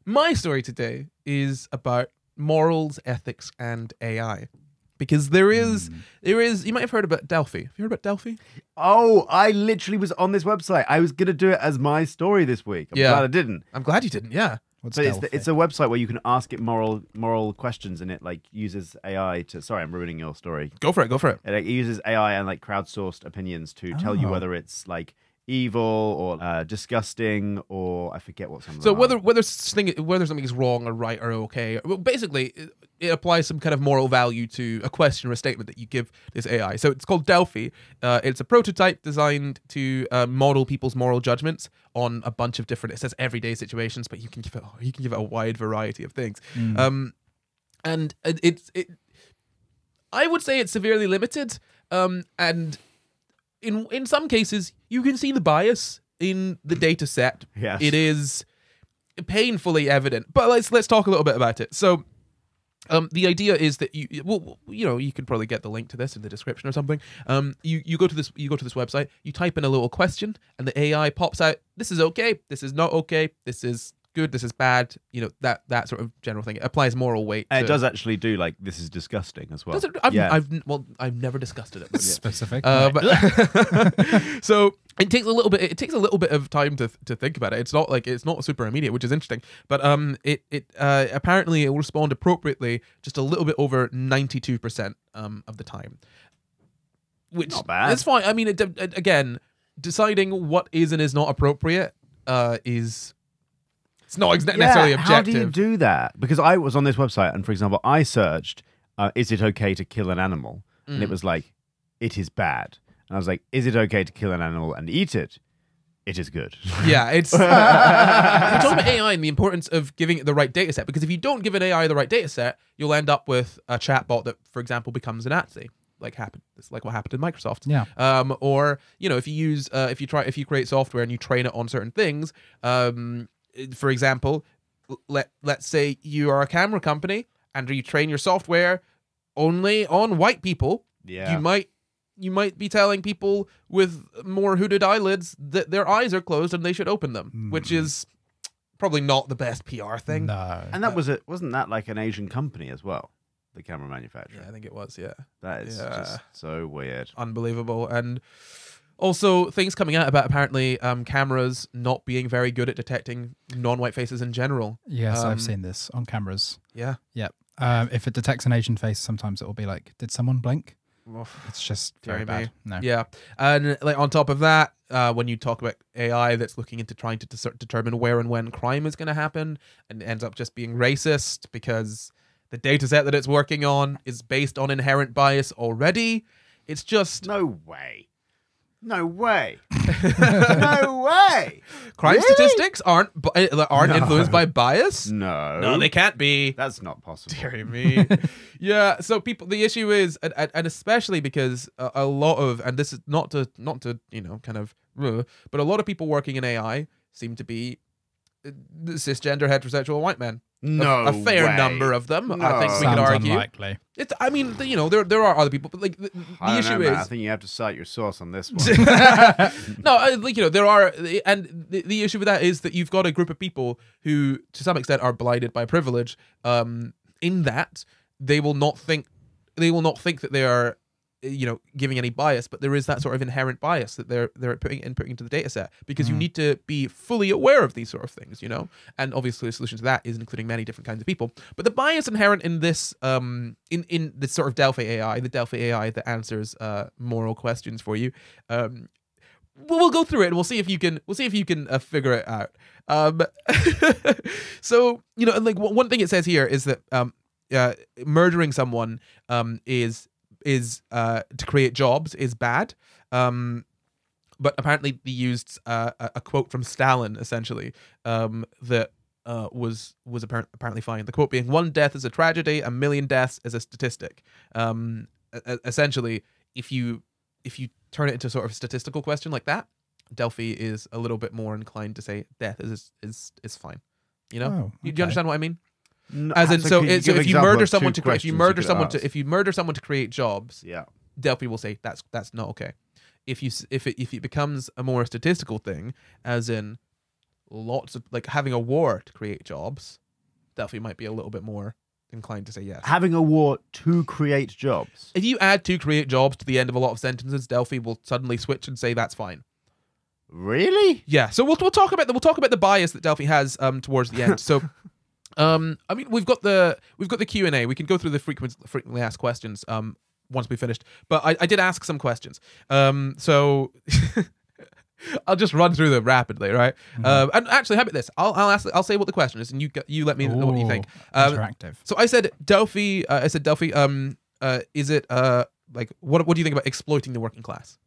My story today is about morals, ethics, and AI. Because there is, you might have heard about Delphi. Have you heard about Delphi? Oh, I literally was on this website. I was going to do it as my story this week. I'm glad I didn't. I'm glad you didn't, yeah. What's But Delphi? it's a website where you can ask it moral questions, and it like uses AI to. Sorry, I'm ruining your story. Go for it, go for it. It uses AI and like crowdsourced opinions to tell you whether it's like evil or disgusting, or I forget what some of So them are. whether something is wrong or right or okay, well, basically it applies some kind of moral value to a question or a statement that you give this AI. So it's called Delphi. It's a prototype designed to model people's moral judgments on a bunch of different. It says everyday situations, but you can give it a wide variety of things. And I would say it's severely limited. And in some cases, you can see the bias in the data set. Yes. It is painfully evident. But let's talk a little bit about it. So the idea is that you can probably get the link to this in the description or something. You go to this website, you type in a little question, and the AI pops out, this is okay, this is not okay, this is good, this is bad, that sort of general thing. It applies moral weight. And it does actually do like this is disgusting as well. Does it? I've never discussed it. Specific. So it takes a little bit. It takes a little bit of time to think about it. It's not super immediate, which is interesting. But apparently it will respond appropriately just a little bit over 92% of the time. Which not bad. It's fine. I mean, again, deciding what is and is not appropriate is. It's not necessarily objective. How do you do that? Because I was on this website, and for example, I searched, is it okay to kill an animal? And it was like, it is bad. And I was like, is it okay to kill an animal and eat it? It is good. Yeah, it's... We're talking about AI and the importance of giving it the right data set, because if you don't give an AI the right data set, you'll end up with a chatbot that, for example, becomes a Nazi. It's like what happened in Microsoft. Yeah. Or, if you create software and you train it on certain things, for example, let's say you are a camera company and you train your software only on white people. Yeah. You might be telling people with more hooded eyelids that their eyes are closed and they should open them, which is probably not the best PR thing. No. And that wasn't that like an Asian company as well? The camera manufacturer. Yeah, I think it was, yeah. That is just so weird. Unbelievable. And also, things coming out about apparently cameras not being very good at detecting non-white faces in general. Yes, I've seen this on cameras. Yeah. Yep. If it detects an Asian face, sometimes it will be like, did someone blink? It's just very bad. No. Yeah. And like on top of that, when you talk about AI that's looking into trying to determine where and when crime is going to happen, and ends up just being racist because the data set that it's working on is based on inherent bias already, it's just... No way. No way. No way. Crime statistics aren't influenced by bias? No. They can't be. That's not possible. Dear me. Yeah, so the issue is, and especially because a lot of, and this is not to but a lot of people working in AI seem to be cisgender heterosexual white men. No, a fair way. number of them. No. I think we Sounds could argue. unlikely. It's. I mean, there are other people, but like the issue is. I think you have to cite your source on this one. No, there are, and the issue with that is that you've got a group of people who, to some extent, are blinded by privilege. In that they will not think that they are, giving any bias, but there is that sort of inherent bias that they're inputting into the data set, because you need to be fully aware of these sort of things, and obviously the solution to that is including many different kinds of people. But the bias inherent in this, in this sort of Delphi AI, the Delphi AI that answers moral questions for you, we'll go through it and we'll see if you can figure it out. So and like one thing it says here is that murdering someone is to create jobs is bad. But apparently they used a quote from Stalin, essentially, that was apparently fine. The quote being, "One death is a tragedy, a million deaths is a statistic." Essentially, if you turn it into sort of a statistical question like that, Delphi is a little bit more inclined to say death is fine. Do you understand what I mean? No, As in, so if you murder someone to create jobs, yeah, Delphi will say that's not okay. If it becomes a more statistical thing, as in, lots of like having a war to create jobs, Delphi might be a little bit more inclined to say yes. Having a war to create jobs. If you add to create jobs to the end of a lot of sentences, Delphi will suddenly switch and say that's fine. Really? Yeah. So we'll talk about the bias that Delphi has towards the end. So I mean we've got the Q&A. We can go through the frequently asked questions once we finished. But I did ask some questions. So I'll just run through them rapidly, right? And actually, how about this? I'll say what the question is, and you let me know what you think. Interactive. So I said Delphi. Is it like what do you think about exploiting the working class?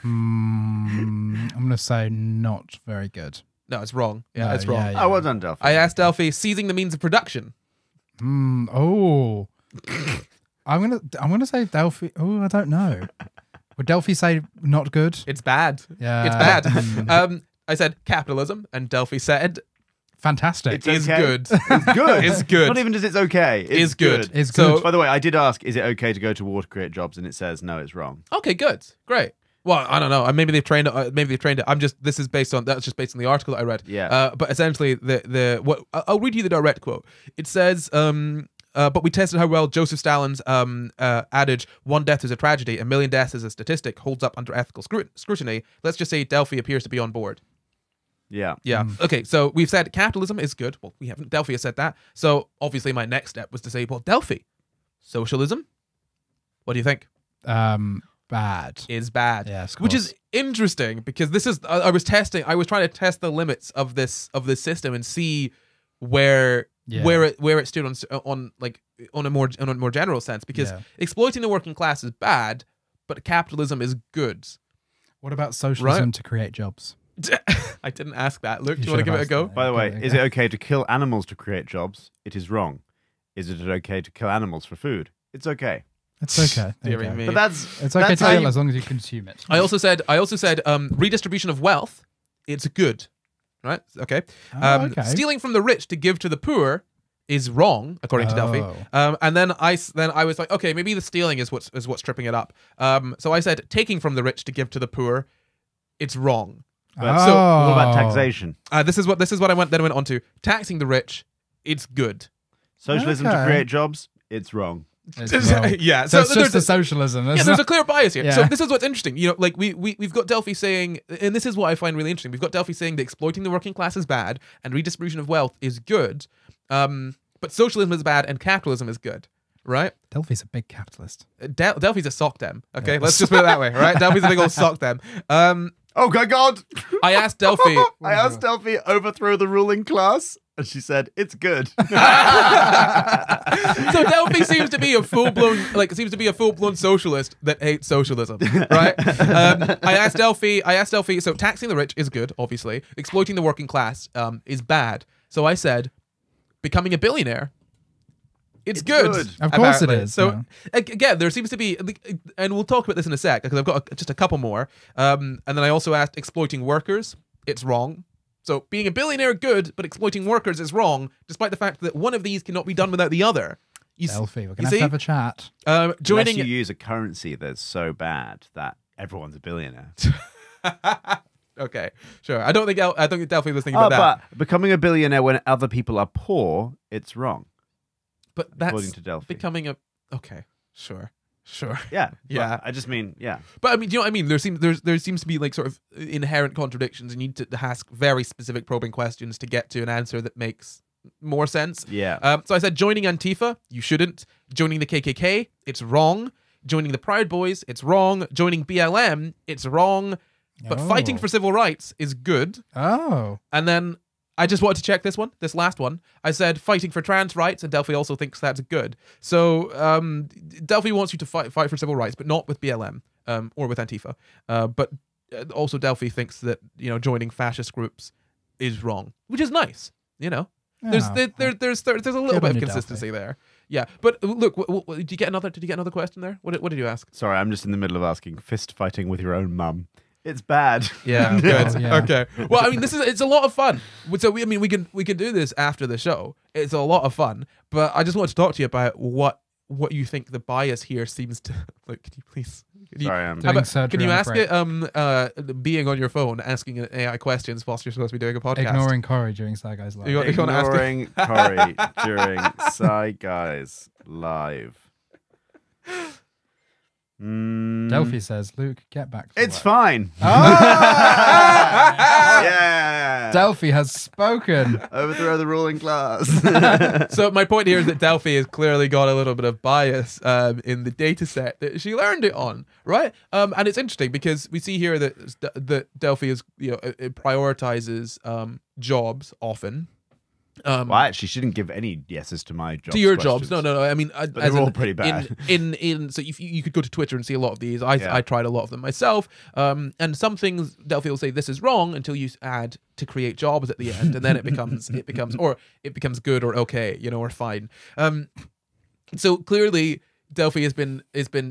I'm gonna say not very good. No, it's wrong. Yeah, No, it's wrong. yeah. Oh, well done, Delphi. I asked Delphi seizing the means of production. Oh, I'm gonna say Delphi. Oh, I don't know. Would Delphi say not good? It's bad. Yeah, It's bad. I said capitalism, and Delphi said fantastic. It's is okay. good. It's good. It's good. Not even just it's okay. It's Is good. It's So- good. By the way, I did ask, is it okay to go to war to create jobs? And it says, no, it's wrong. Okay, good, great. Well, I don't know. Maybe they've trained it. This is based on that's just based on the article that I read. Yeah. But essentially, I'll read you the direct quote. It says, but we tested how well Joseph Stalin's adage, "one death is a tragedy, a million deaths is a statistic," holds up under ethical scrutiny. Let's just say Delphi appears to be on board. Yeah. Yeah. Okay. So we've said capitalism is good. Well, we haven't. Delphi has said that. So obviously, my next step was to say, well, Delphi, socialism. What do you think? Bad. Is bad. Yes, of Which course. is interesting because this is I was trying to test the limits of this system and see where it stood on a more general sense, because Yeah. exploiting the working class is bad, but capitalism is good. What about socialism to create jobs? I didn't ask that. Luke, do You you want to should give it a have go? asked By the way, Okay. is it okay to kill animals to create jobs? It is wrong. Is it okay to kill animals for food? It's okay. It's okay. Dear Okay. me. But that's It's okay that's to how kill you- as long as you consume it. I also said redistribution of wealth. It's good, right? Okay. Oh, okay. Stealing from the rich to give to the poor is wrong, according to Delphi. And then I was like, okay, maybe the stealing is what's tripping it up. So I said taking from the rich to give to the poor, it's wrong. But So- what about Oh. taxation? This is what I went on to. Taxing the rich, it's good. Socialism to Okay. create jobs? It's wrong. It's wrong. Yeah. So it's just there's the socialism. yeah, there's a clear bias here. So Yeah. this is what's interesting. You know, like we've got Delphi saying, and this is what I find really interesting. We've got Delphi saying that exploiting the working class is bad and redistribution of wealth is good. But socialism is bad and capitalism is good. Right? Delphi's a big capitalist. Delphi's a sock dem. Okay, Yeah. let's just put it that way. Right? Delphi's a big old sock dem. Oh my God! I asked Delphi. I asked Delphi overthrow the ruling class, and she said it's good. So Delphi seems to be a full blown socialist that hates socialism, right? I asked Delphi. So taxing the rich is good, obviously. Exploiting the working class is bad. So I said, becoming a billionaire, it's good. good. Of course it apparently. is, So yeah. again, there seems to be, and we'll talk about this in a sec because I've got just a couple more. And then I also asked exploiting workers. It's wrong. So being a billionaire good, but exploiting workers is wrong, despite the fact that one of these cannot be done without the other. Delphi, we're you going see? to have a chat. Unless Joining you use a currency that's so bad that everyone's a billionaire. Okay, sure. I don't think Delphi was thinking about that. But becoming a billionaire when other people are poor, it's wrong. But that's according to Delphi. becoming a okay. Sure. Yeah. Yeah. But I just mean, yeah. But I mean, do you know what I mean? There seems to be like sort of inherent contradictions, and you need to ask very specific probing questions to get to an answer that makes more sense. Yeah. So I said joining Antifa, you shouldn't. Joining the KKK, it's wrong. Joining the Proud Boys, it's wrong. Joining BLM, it's wrong. But fighting Oh. for civil rights is good. Oh. And then I just wanted to check this last one. I said fighting for trans rights, and Delphi also thinks that's good. So Delphi wants you to fight for civil rights, but not with BLM or with Antifa. But also Delphi thinks that joining fascist groups is wrong, which is nice. There's Oh. there's a little Good bit on of you, consistency there. Yeah, but look, did you get another question there? What did you ask? Sorry, I'm just in the middle of asking fist fighting with your own mum. It's bad. Yeah, Yeah. good. Yeah. Okay. Well, I mean, it's a lot of fun. So we can do this after the show. It's a lot of fun. But I just wanted to talk to you about what you think the bias here seems to. Look, can you please Sorry, I'm Doing Can surgery you on a ask prick. it? Being on your phone, asking an AI questions whilst you're supposed to be doing a podcast. Ignoring Corey during Side Guys Live. You got- wanna ask ignoring Corey during Side Guys Live. Delphi says, Luke, get back to It's work. fine. Ah! Yeah. Delphi has spoken. Overthrow the ruling class. So my point here is that Delphi has clearly got a little bit of bias in the data set that she learned it on, right? And it's interesting because we see here that Delphi is, it prioritizes jobs often. Well, actually, she didn't give any yeses to my jobs. To your questions. jobs, no. I mean, they're all pretty bad. So if you could go to Twitter and see a lot of these. I Yeah. tried a lot of them myself. And some things Delphi will say this is wrong until you add to create jobs at the end, and then it becomes good or okay, or fine. So clearly Delphi has been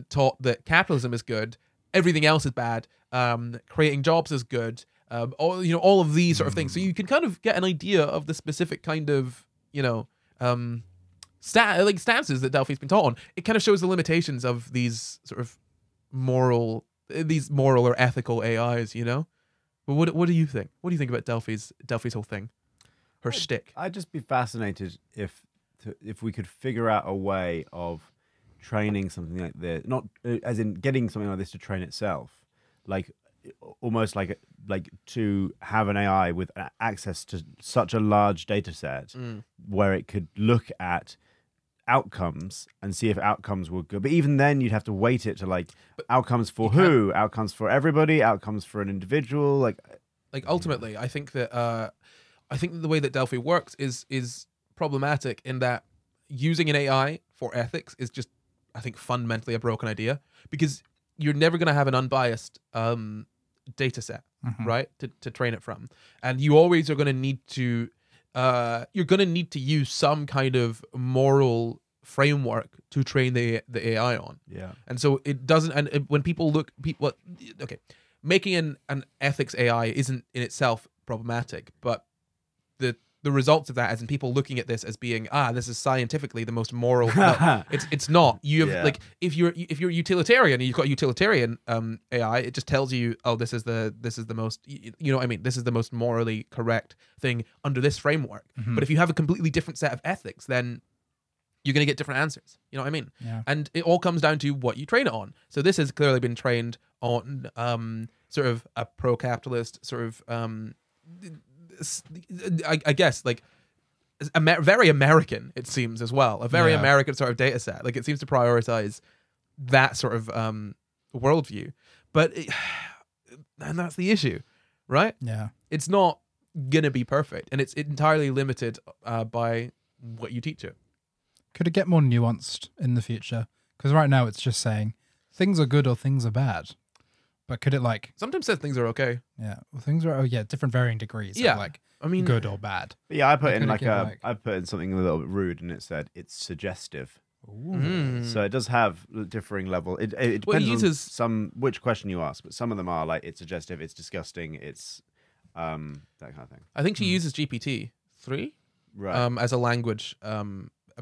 taught that capitalism is good, everything else is bad. Creating jobs is good. All of these sort of things. So you can kind of get an idea of the specific kind of, stances that Delphi's been taught on. It kind of shows the limitations of these sort of moral or ethical AIs, But what do you think? What do you think about Delphi's whole thing? Her shtick. I'd just be fascinated if we could figure out a way of training something like this, not as in getting something like this to train itself, like almost like to have an AI with access to such a large data set where it could look at outcomes and see if outcomes were good. But even then you'd have to weight it to outcomes for who, outcomes for everybody, outcomes for an individual, like ultimately I think that the way that Delphi works is problematic in that using an AI for ethics is just, I think, fundamentally a broken idea, because you're never going to have an unbiased data set, right, to train it from, and you always are going to need to use some kind of moral framework to train the AI on. yeah. And so it doesn't. And when making an ethics AI isn't in itself problematic, but the results of that, as in people looking at this as being, this is scientifically the most moral. No, it's not. You have if you're utilitarian and you've got a utilitarian AI, it just tells you, this is the most, this is the most morally correct thing under this framework. But if you have a completely different set of ethics, then you're going to get different answers. You know what I mean? Yeah. And it all comes down to what you train it on. So this has clearly been trained on sort of a pro-capitalist sort of I guess very American, it seems, as well, a very American sort of data set. Like, it seems to prioritize that sort of worldview, and that's the issue, right? Yeah. It's not gonna be perfect, and it's entirely limited by what you teach it. Could it get more nuanced in the future? Because right now it's just saying things are good or things are bad. But could it Sometimes says things are okay. things are different varying degrees Yeah. of I mean, good or bad. But yeah, I put in Could it I put in something a little bit rude, and it said it's suggestive. Mm. So it does have differing level. It depends Well, it uses- on which question you ask, but some of them are like it's suggestive, it's disgusting, it's that kind of thing. I think she uses GPT-3 Right. as a language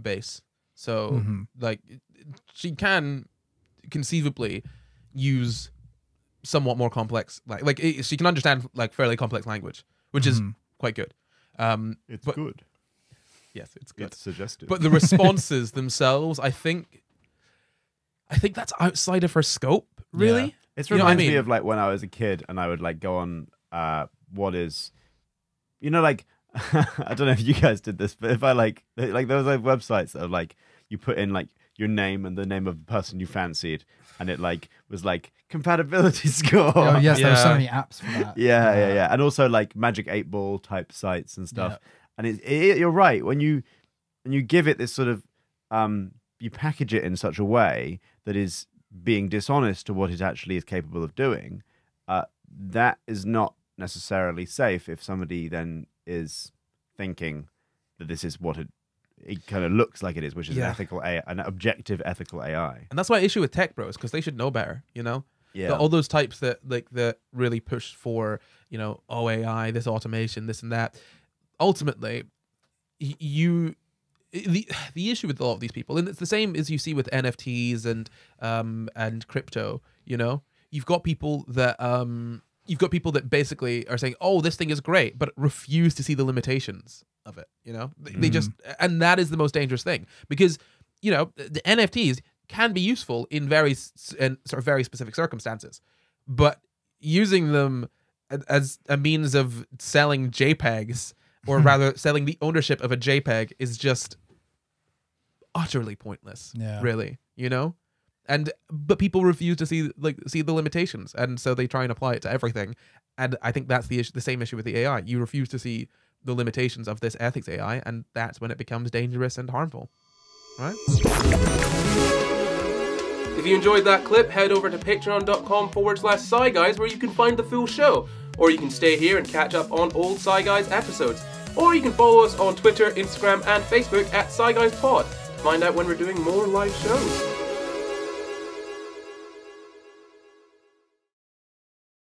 base. So she can conceivably use somewhat more complex, she can understand fairly complex language, which is quite good. It's but- good. Yes, it's good. It's suggestive. But the responses themselves, I think that's outside of her scope, really. Yeah. It You know what I reminds me mean? of when I was a kid and I would go on what is, I don't know if you guys did this, but if I there was websites that are you put in your name and the name of the person you fancied, and it was compatibility score. Oh yes, there are so Yeah. many apps for that. Yeah. And also Magic 8 Ball type sites and stuff. And you're right, when you give it this sort of you package it in such a way that is being dishonest to what it actually is capable of doing, that is not necessarily safe if somebody then is thinking that this is what it kind of looks like it is, which is an objective ethical AI. And that's why I issue with tech bros, because they should know better, Yeah. All those types that that really push for, AI, this automation, this and that. Ultimately, the issue with all of these people, and it's the same as you see with NFTs and crypto, You know, you've got people that basically are saying, "Oh, this thing is great," but refuse to see the limitations of it. You know, they just, and that is the most dangerous thing, because you know the NFTs can be useful in very specific circumstances, but using them as a means of selling JPEGs, or rather selling the ownership of a JPEG, is just utterly pointless. Really, you know. But people refuse to see the limitations, and so they try and apply it to everything. And I think that's the issue, the same issue with the AI. You refuse to see the limitations of this ethics AI, and that's when it becomes dangerous and harmful. Right? If you enjoyed that clip, head over to patreon.com/SciGuys, where you can find the full show. Or you can stay here and catch up on old SciGuys episodes. Or you can follow us on Twitter, Instagram, and Facebook at SciGuysPod to find out when we're doing more live shows.